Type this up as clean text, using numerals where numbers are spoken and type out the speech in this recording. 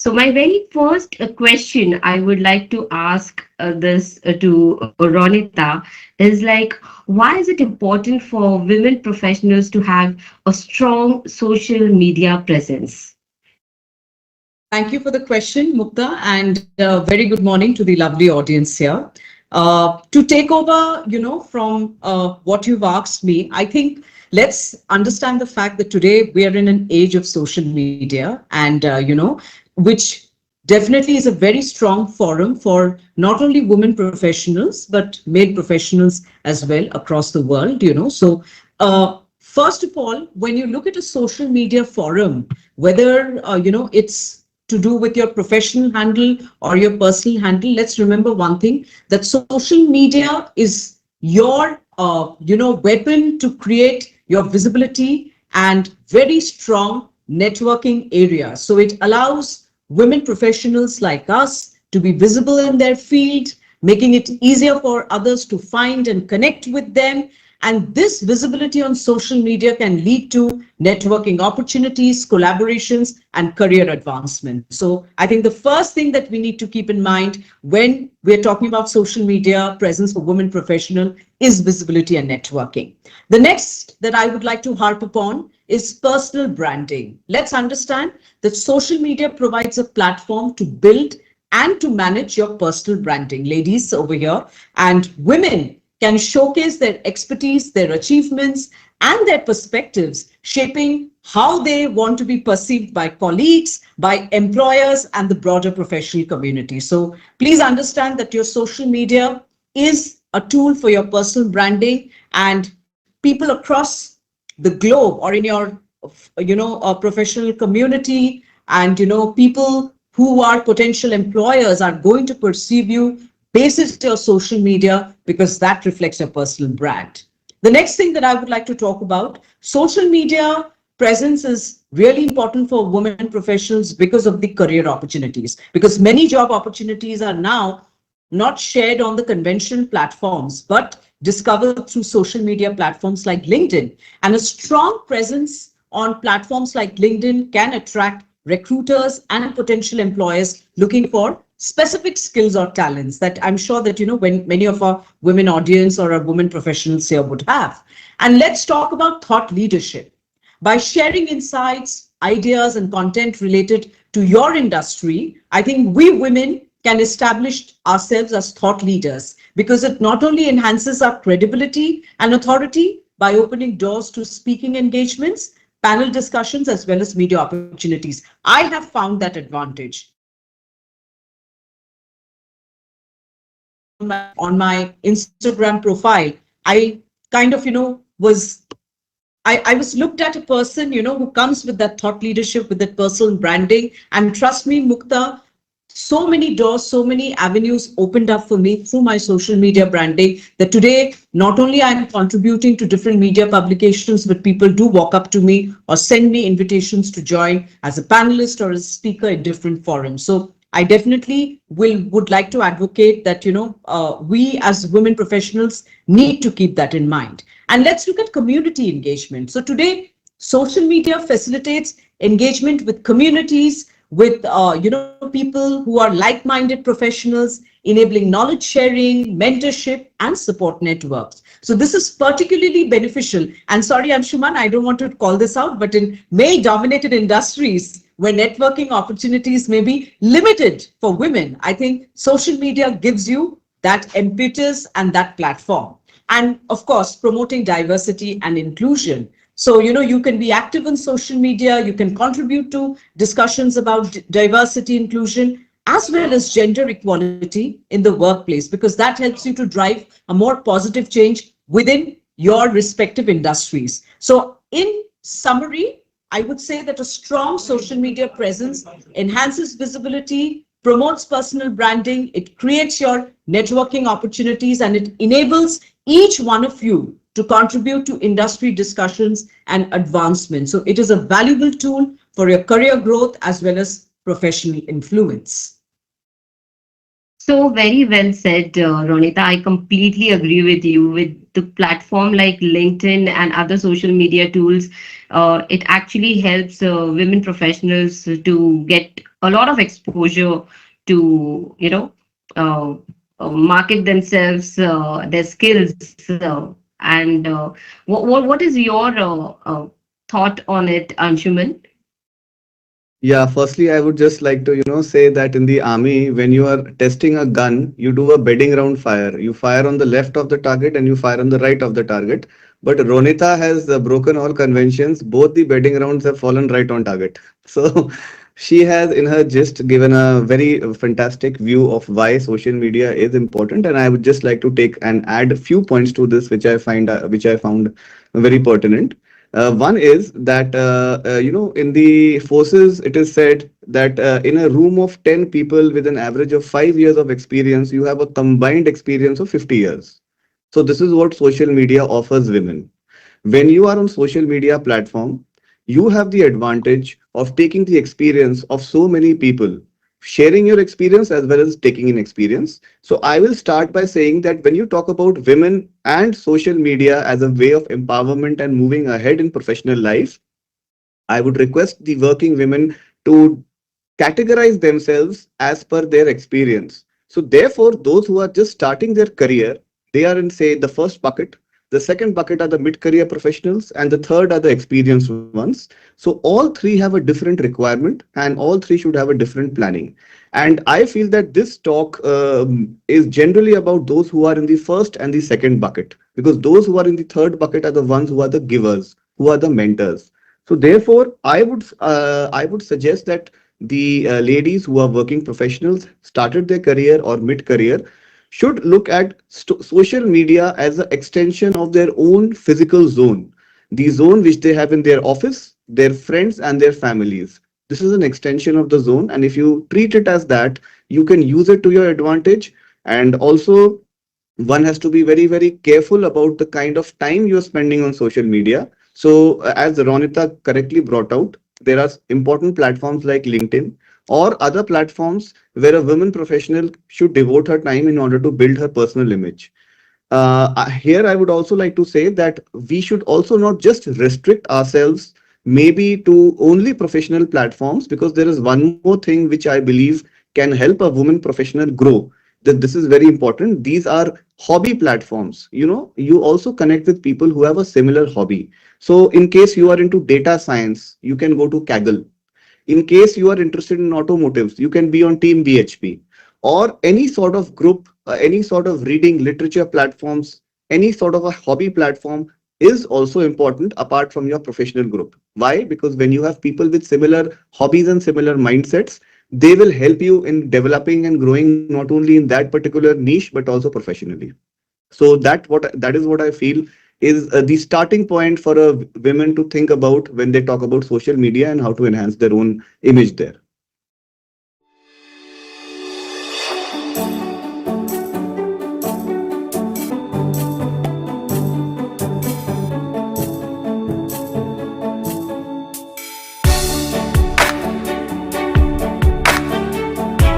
So my very first question I would like to ask this to Ronita is like, why is it important for women professionals to have a strong social media presence? Thank you for the question, Mukta, and very good morning to the lovely audience here. To take over, from what you've asked me, I think let's understand the fact that today we are in an age of social media, and which definitely is a very strong forum for not only women professionals but male professionals as well across the world. First of all, when you look at a social media forum, whether it's to do with your professional handle or your personal handle, let's remember one thing, that social media is your weapon to create your visibility and very strong networking area. So it allows women professionals like us to be visible in their field, making it easier for others to find and connect with them. And this visibility on social media can lead to networking opportunities, collaborations, and career advancement. So I think the first thing that we need to keep in mind when we're talking about social media presence for women professional is visibility and networking. The next that I would like to harp upon is personal branding. Let's understand that social media provides a platform to build and to manage your personal branding. Ladies over here and women can showcase their expertise, their achievements, and their perspectives, shaping how they want to be perceived by colleagues, by employers, and the broader professional community. So please understand that your social media is a tool for your personal branding, and people across the globe or in your professional community, and people who are potential employers are going to perceive you basis your social media because that reflects your personal brand. The next thing that I would like to talk about, social media presence is really important for women professionals because of the career opportunities, because many job opportunities are now not shared on the conventional platforms, but discovered through social media platforms like LinkedIn. And a strong presence on platforms like LinkedIn can attract recruiters and potential employers looking for specific skills or talents that I'm sure that, when many of our women audience or our women professionals here would have. And let's talk about thought leadership. By sharing insights, ideas, and content related to your industry, I think we women can establish ourselves as thought leaders because it not only enhances our credibility and authority by opening doors to speaking engagements, panel discussions, as well as media opportunities. I have found that advantage. On my Instagram profile, I kind of, I was looked at a person, who comes with that thought leadership, with that personal branding. And trust me, Mukta, so many doors, so many avenues opened up for me through my social media branding that today, not only I'm contributing to different media publications, but people do walk up to me or send me invitations to join as a panelist or as a speaker in different forums. So I definitely would like to advocate that, we as women professionals need to keep that in mind. And let's look at community engagement. So today, social media facilitates engagement with communities, with people who are like-minded professionals, enabling knowledge sharing, mentorship, and support networks. So this is particularly beneficial. And sorry, Anshuman, I don't want to call this out, but in male-dominated industries where networking opportunities may be limited for women, I think social media gives you that impetus and that platform. And of course, promoting diversity and inclusion. So, you can be active on social media, you can contribute to discussions about diversity, inclusion, as well as gender equality in the workplace, because that helps you to drive a more positive change within your respective industries. So in summary, I would say that a strong social media presence enhances visibility, promotes personal branding, it creates your networking opportunities, and it enables each one of you to contribute to industry discussions and advancement. So it is a valuable tool for your career growth as well as professional influence. So very well said, Ronita. I completely agree with you. With the platform like LinkedIn and other social media tools, it actually helps women professionals to get a lot of exposure to, uh, market themselves, their skills, and what is your thought on it, Anshuman? Yeah, firstly, I would just like to, say that in the army, when you are testing a gun, you do a bedding round fire. You fire on the left of the target and you fire on the right of the target. But Ronita has broken all conventions. Both the bedding rounds have fallen right on target. So she has, in her gist, given a very fantastic view of why social media is important. And I would just like to take and add a few points to this, which I found very pertinent. One is that in the forces, it is said that in a room of 10 people with an average of 5 years of experience, you have a combined experience of 50 years. So this is what social media offers women. When you are on social media platform, you have the advantage of taking the experience of so many people, sharing your experience as well as taking in experience. So I will start by saying that when you talk about women and social media as a way of empowerment and moving ahead in professional life, I would request the working women to categorize themselves as per their experience. So, therefore, those who are just starting their career, they are in, say, the first bucket. The second bucket are the mid career professionals, and the third are the experienced ones. So, all three have a different requirement, and all three should have a different planning. And I feel that this talk is generally about those who are in the first and the second bucket, because those who are in the third bucket are the ones who are the givers, who are the mentors. So therefore, I would suggest that the ladies who are working professionals, started their career or mid career, should look at social media as an extension of their own physical zone, the zone which they have in their office, their friends, and their families. This is an extension of the zone, and if you treat it as that, you can use it to your advantage. And also, one has to be very, very careful about the kind of time you're spending on social media. So, as Ronita correctly brought out, there are important platforms like LinkedIn or other platforms where a woman professional should devote her time in order to build her personal image. Here, I would also like to say that we should also not just restrict ourselves maybe to only professional platforms, because there is one more thing which I believe can help a woman professional grow. That this is very important. These are hobby platforms. You also connect with people who have a similar hobby. So, in case you are into data science, you can go to Kaggle. In case you are interested in automotives, you can be on Team BHP or any sort of group, any sort of reading literature platforms, any sort of a hobby platform is also important apart from your professional group. Why? Because when you have people with similar hobbies and similar mindsets, they will help you in developing and growing not only in that particular niche but also professionally. So that is what I feel is the starting point for a women to think about when they talk about social media and how to enhance their own image there.